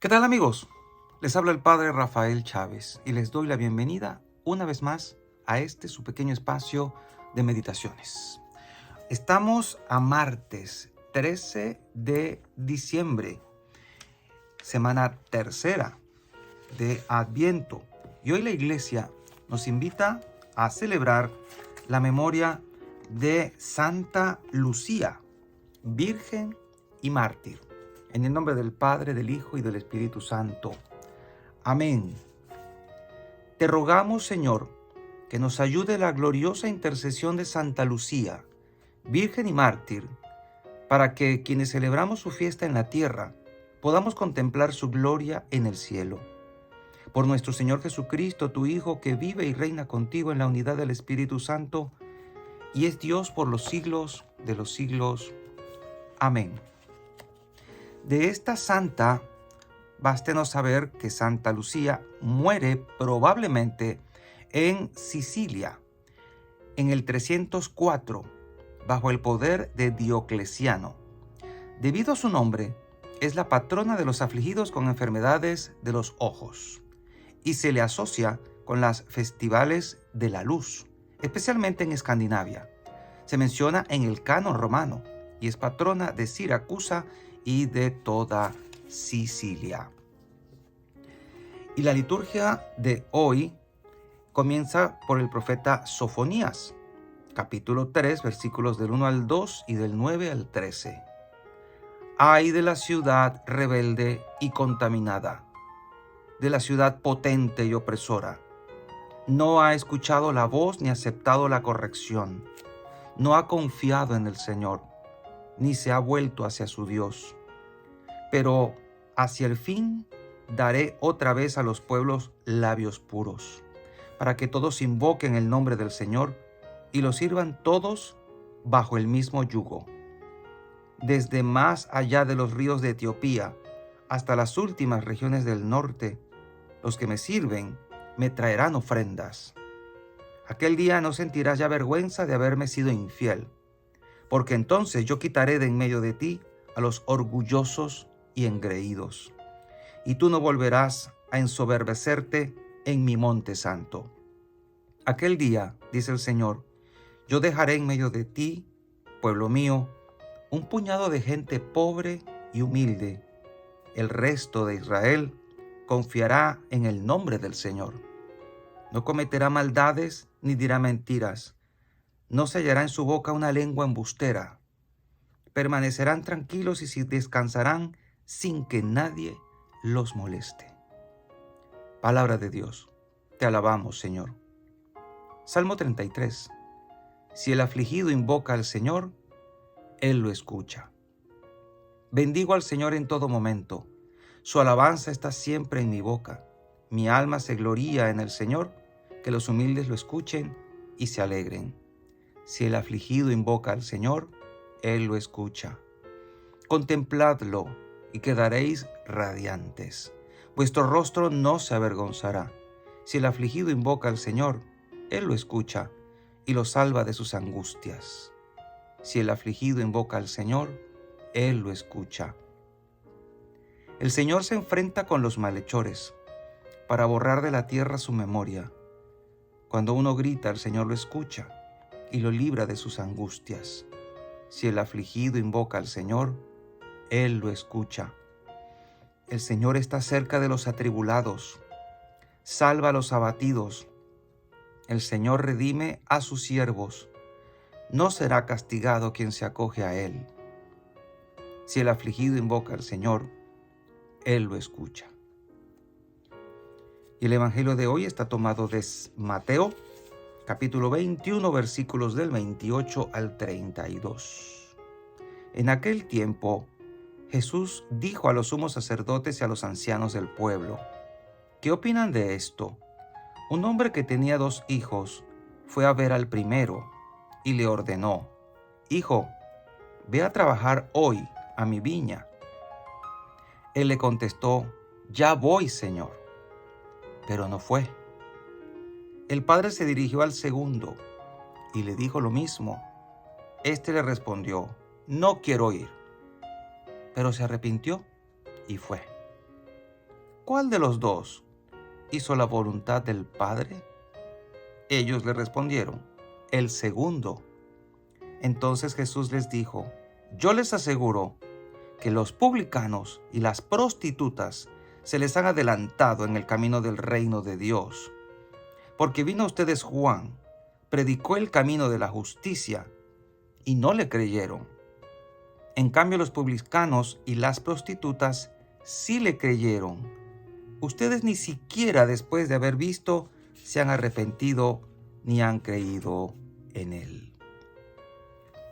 ¿Qué tal, amigos? Les habla el Padre Rafael Chávez y les doy la bienvenida una vez más a este su pequeño espacio de meditaciones. Estamos a martes 13 de diciembre, semana tercera de Adviento, y hoy la Iglesia nos invita a celebrar la memoria de Santa Lucía, Virgen y mártir. En el nombre del Padre, del Hijo y del Espíritu Santo. Amén. Te rogamos, Señor, que nos ayude la gloriosa intercesión de Santa Lucía, Virgen y mártir, para que quienes celebramos su fiesta en la tierra podamos contemplar su gloria en el cielo. Por nuestro Señor Jesucristo, tu Hijo, que vive y reina contigo en la unidad del Espíritu Santo, y es Dios por los siglos de los siglos. Amén. De esta santa, bástenos saber que Santa Lucía muere probablemente en Sicilia, en el 304, bajo el poder de Diocleciano. Debido a su nombre, es la patrona de los afligidos con enfermedades de los ojos, y se le asocia con las festivales de la luz, especialmente en Escandinavia. Se menciona en el canon romano, y es patrona de Siracusa y de toda Sicilia. Y la liturgia de hoy comienza por el profeta Sofonías, capítulo 3, versículos del 1 al 2 y del 9 al 13. Ay de la ciudad rebelde y contaminada, de la ciudad potente y opresora. No ha escuchado la voz ni aceptado la corrección. No ha confiado en el Señor, ni se ha vuelto hacia su Dios. Pero hacia el fin daré otra vez a los pueblos labios puros, para que todos invoquen el nombre del Señor y lo sirvan todos bajo el mismo yugo. Desde más allá de los ríos de Etiopía hasta las últimas regiones del norte, los que me sirven me traerán ofrendas. Aquel día no sentirás ya vergüenza de haberme sido infiel, porque entonces yo quitaré de en medio de ti a los orgullosos y engreídos, y tú no volverás a ensoberbecerte en mi monte santo. Aquel día, dice el Señor, yo dejaré en medio de ti, pueblo mío, un puñado de gente pobre y humilde. El resto de Israel confiará en el nombre del Señor. No cometerá maldades ni dirá mentiras. No se hallará en su boca una lengua embustera. Permanecerán tranquilos y descansarán sin que nadie los moleste. Palabra de Dios. Te alabamos, Señor. Salmo 33. Si el afligido invoca al Señor, Él lo escucha. Bendigo al Señor en todo momento. Su alabanza está siempre en mi boca. Mi alma se gloría en el Señor, que los humildes lo escuchen y se alegren. Si el afligido invoca al Señor, Él lo escucha. Contempladlo y quedaréis radiantes. Vuestro rostro no se avergonzará. Si el afligido invoca al Señor, Él lo escucha y lo salva de sus angustias. Si el afligido invoca al Señor, Él lo escucha. El Señor se enfrenta con los malhechores para borrar de la tierra su memoria. Cuando uno grita, el Señor lo escucha y lo libra de sus angustias. Si el afligido invoca al Señor, Él lo escucha. El Señor está cerca de los atribulados, salva a los abatidos. El Señor redime a sus siervos. No será castigado quien se acoge a Él. Si el afligido invoca al Señor, Él lo escucha. Y el Evangelio de hoy está tomado de Mateo, capítulo 21, versículos del 28 al 32. En aquel tiempo, Jesús dijo a los sumos sacerdotes y a los ancianos del pueblo: ¿Qué opinan de esto? Un hombre que tenía 2 hijos fue a ver al primero y le ordenó: Hijo, ve a trabajar hoy a mi viña. Él le contestó: Ya voy, Señor. Pero no fue. El padre se dirigió al segundo y le dijo lo mismo. Este le respondió: No quiero ir. Pero se arrepintió y fue. ¿cuál de los dos hizo la voluntad del Padre? Ellos le respondieron, el segundo. Entonces Jesús les dijo, yo les aseguro que los publicanos y las prostitutas se les han adelantado en el camino del reino de Dios. Porque vino a ustedes Juan, predicó el camino de la justicia y no le creyeron. En cambio los publicanos y las prostitutas sí le creyeron. Ustedes ni siquiera después de haber visto se han arrepentido ni han creído en él.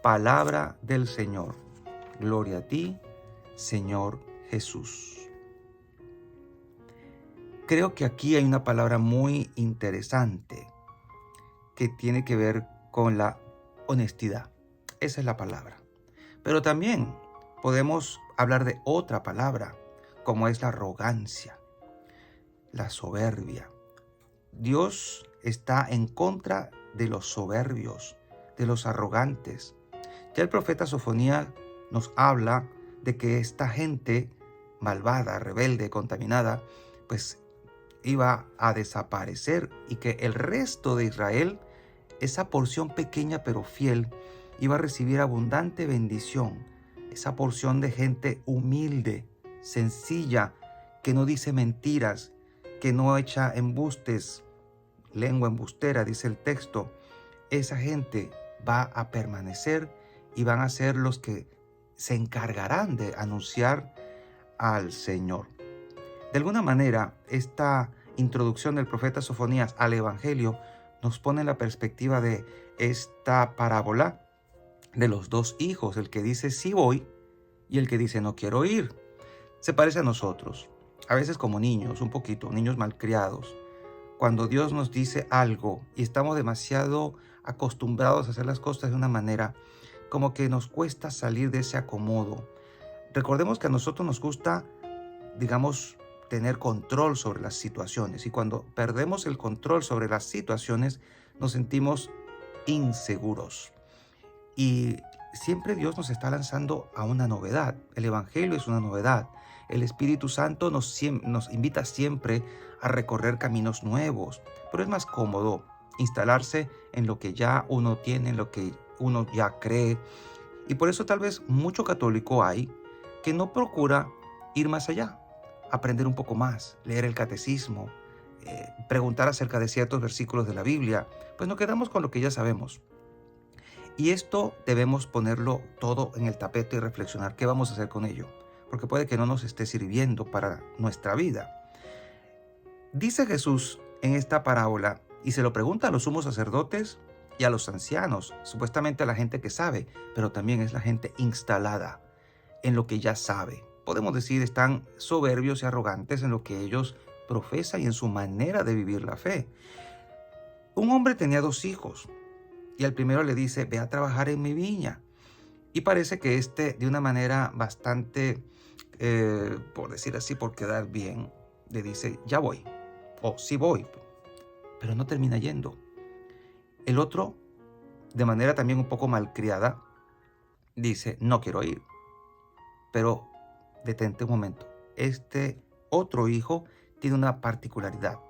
Palabra del Señor. Gloria a ti, Señor Jesús. Creo que aquí hay una palabra muy interesante que tiene que ver con la honestidad. Esa es la palabra. Pero también podemos hablar de otra palabra, como es la arrogancia, la soberbia. Dios está en contra de los soberbios, de los arrogantes. Ya el profeta Sofonías nos habla de que esta gente malvada, rebelde, contaminada, pues iba a desaparecer y que el resto de Israel, esa porción pequeña pero fiel, iba a recibir abundante bendición. Esa porción de gente humilde, sencilla, que no dice mentiras, que no echa embustes, lengua embustera, dice el texto. Esa gente va a permanecer y van a ser los que se encargarán de anunciar al Señor. De alguna manera, esta introducción del profeta Sofonías al Evangelio nos pone en la perspectiva de esta parábola de los dos hijos, el que dice sí voy y el que dice no quiero ir. Se parece a nosotros, a veces como niños, un poquito, niños malcriados. Cuando Dios nos dice algo y estamos demasiado acostumbrados a hacer las cosas de una manera, como que nos cuesta salir de ese acomodo. Recordemos que a nosotros nos gusta, digamos, tener control sobre las situaciones, y cuando perdemos el control sobre las situaciones nos sentimos inseguros. Y siempre Dios nos está lanzando a una novedad. El Evangelio es una novedad. El Espíritu Santo nos invita siempre a recorrer caminos nuevos, pero es más cómodo instalarse en lo que ya uno tiene, en lo que uno ya cree. Y por eso tal vez mucho católico hay que no procura ir más allá, aprender un poco más, leer el catecismo, preguntar acerca de ciertos versículos de la Biblia. Pues nos quedamos con lo que ya sabemos. Y esto debemos ponerlo todo en el tapete y reflexionar qué vamos a hacer con ello, porque puede que no nos esté sirviendo para nuestra vida. Dice Jesús en esta parábola, y se lo pregunta a los sumos sacerdotes y a los ancianos, supuestamente a la gente que sabe, pero también es la gente instalada en lo que ya sabe. Podemos decir, están soberbios y arrogantes en lo que ellos profesan y en su manera de vivir la fe. Un hombre tenía 2 hijos. Y al primero le dice, ve a trabajar en mi viña. Y parece que de una manera bastante, por decir así, por quedar bien, le dice, ya voy. O sí voy. Pero no termina yendo. El otro, de manera también un poco malcriada, dice, no quiero ir. Pero detente un momento. Este otro hijo tiene una particularidad.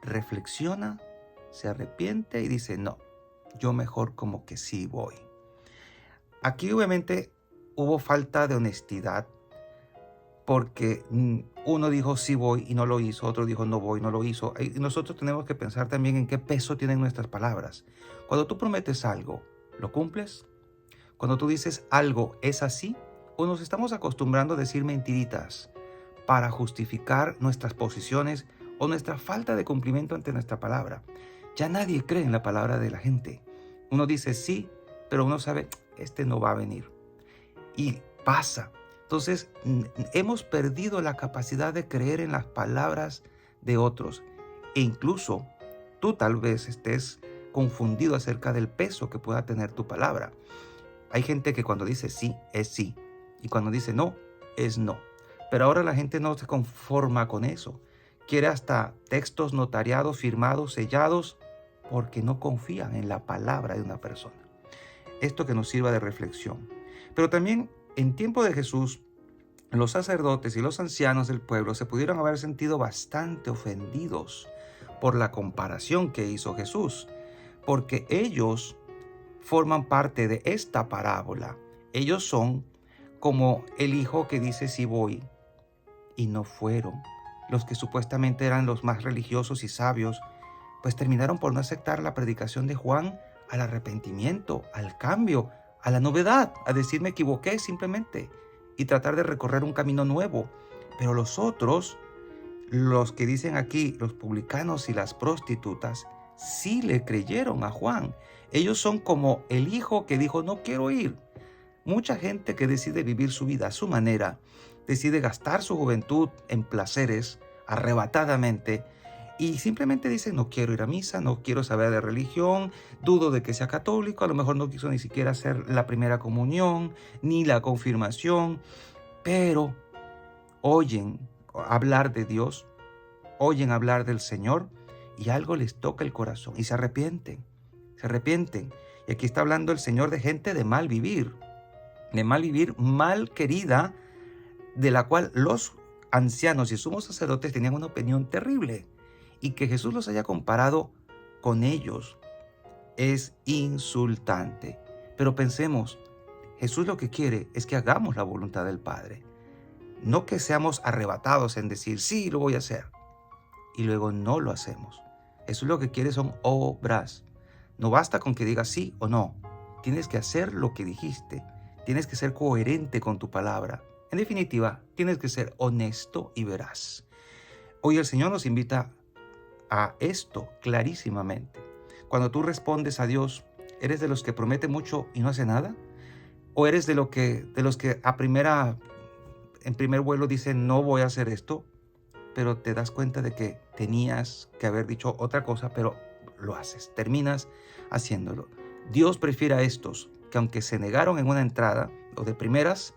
Reflexiona, se arrepiente y dice, no. Yo mejor como que sí voy. Aquí obviamente hubo falta de honestidad, porque uno dijo sí voy y no lo hizo, otro dijo no voy, no lo hizo. Y nosotros tenemos que pensar también en qué peso tienen nuestras palabras. Cuando tú prometes algo, ¿lo cumples? Cuando tú dices algo es así, o nos estamos acostumbrando a decir mentiritas para justificar nuestras posiciones o nuestra falta de cumplimiento ante nuestra palabra. Ya nadie cree en la palabra de la gente. Uno dice sí, pero uno sabe, este no va a venir. Y pasa. Entonces, hemos perdido la capacidad de creer en las palabras de otros. E incluso tú tal vez estés confundido acerca del peso que pueda tener tu palabra. Hay gente que cuando dice sí, es sí. Y cuando dice no, es no. Pero ahora la gente no se conforma con eso. Quiere hasta textos notariados, firmados, sellados, porque no confían en la palabra de una persona. Esto que nos sirva de reflexión. Pero también en tiempo de Jesús los sacerdotes y los ancianos del pueblo se pudieron haber sentido bastante ofendidos por la comparación que hizo Jesús, porque ellos forman parte de esta parábola. Ellos son como el hijo que dice sí voy y no fueron. Los que supuestamente eran los más religiosos y sabios, pues terminaron por no aceptar la predicación de Juan al arrepentimiento, al cambio, a la novedad, a decir me equivoqué simplemente y tratar de recorrer un camino nuevo. Pero los otros, los que dicen aquí, los publicanos y las prostitutas, sí le creyeron a Juan. Ellos son como el hijo que dijo no quiero ir. Mucha gente que decide vivir su vida a su manera, decide gastar su juventud en placeres arrebatadamente y simplemente dice no quiero ir a misa, no quiero saber de religión, dudo de que sea católico, a lo mejor no quiso ni siquiera hacer la primera comunión ni la confirmación, pero oyen hablar de Dios, oyen hablar del Señor y algo les toca el corazón y se arrepienten, se arrepienten. Y aquí está hablando el Señor de gente de mal vivir, mal querida, de la cual los ancianos y sumos sacerdotes tenían una opinión terrible. Y que Jesús los haya comparado con ellos es insultante. Pero pensemos, Jesús lo que quiere es que hagamos la voluntad del Padre. No que seamos arrebatados en decir, sí, lo voy a hacer. Y luego no lo hacemos. Jesús lo que quiere son obras. No basta con que digas sí o no. Tienes que hacer lo que dijiste. Tienes que ser coherente con tu palabra. En definitiva, tienes que ser honesto y veraz. Hoy el Señor nos invita a esto clarísimamente. Cuando tú respondes a Dios, ¿eres de los que promete mucho y no hace nada? ¿O eres de los que en primer vuelo dicen no voy a hacer esto, pero te das cuenta de que tenías que haber dicho otra cosa, pero lo haces, terminas haciéndolo? Dios prefiere a estos que aunque se negaron en una entrada o de primeras,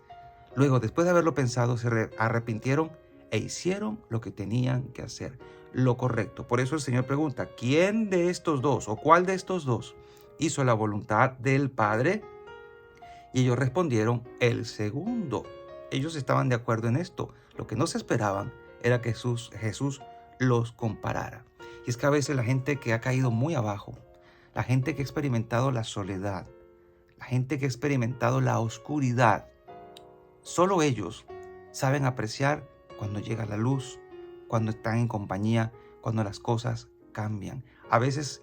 luego después de haberlo pensado se arrepintieron e hicieron lo que tenían que hacer, lo correcto. Por eso el Señor pregunta, ¿quién de estos dos o cuál de estos dos hizo la voluntad del Padre? Y ellos respondieron, el segundo. Ellos estaban de acuerdo en esto. Lo que no se esperaban era que Jesús los comparara. Y es que a veces la gente que ha caído muy abajo, la gente que ha experimentado la soledad, la gente que ha experimentado la oscuridad, solo ellos saben apreciar cuando llega la luz, cuando están en compañía, cuando las cosas cambian. A veces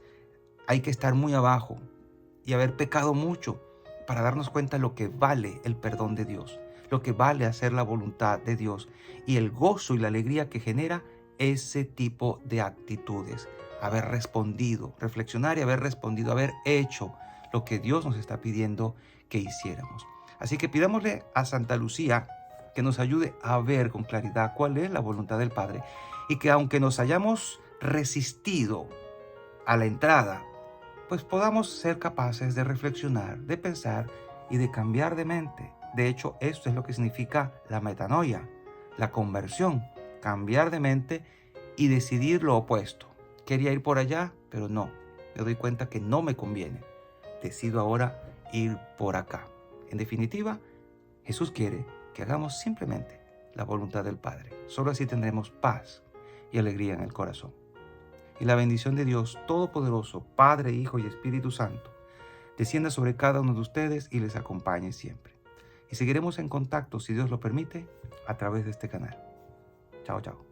hay que estar muy abajo y haber pecado mucho para darnos cuenta lo que vale el perdón de Dios, lo que vale hacer la voluntad de Dios y el gozo y la alegría que genera ese tipo de actitudes. Haber respondido, reflexionar y haber respondido, haber hecho lo que Dios nos está pidiendo que hiciéramos. Así que pidámosle a Santa Lucía que nos ayude a ver con claridad cuál es la voluntad del Padre y que aunque nos hayamos resistido a la entrada, pues podamos ser capaces de reflexionar, de pensar y de cambiar de mente. De hecho, esto es lo que significa la metanoia, la conversión, cambiar de mente y decidir lo opuesto. Quería ir por allá, pero no, me doy cuenta que no me conviene. Decido ahora ir por acá. En definitiva, Jesús quiere que hagamos simplemente la voluntad del Padre. Solo así tendremos paz y alegría en el corazón. Y la bendición de Dios Todopoderoso, Padre, Hijo y Espíritu Santo, descienda sobre cada uno de ustedes y les acompañe siempre. Y seguiremos en contacto, si Dios lo permite, a través de este canal. Chao, chao.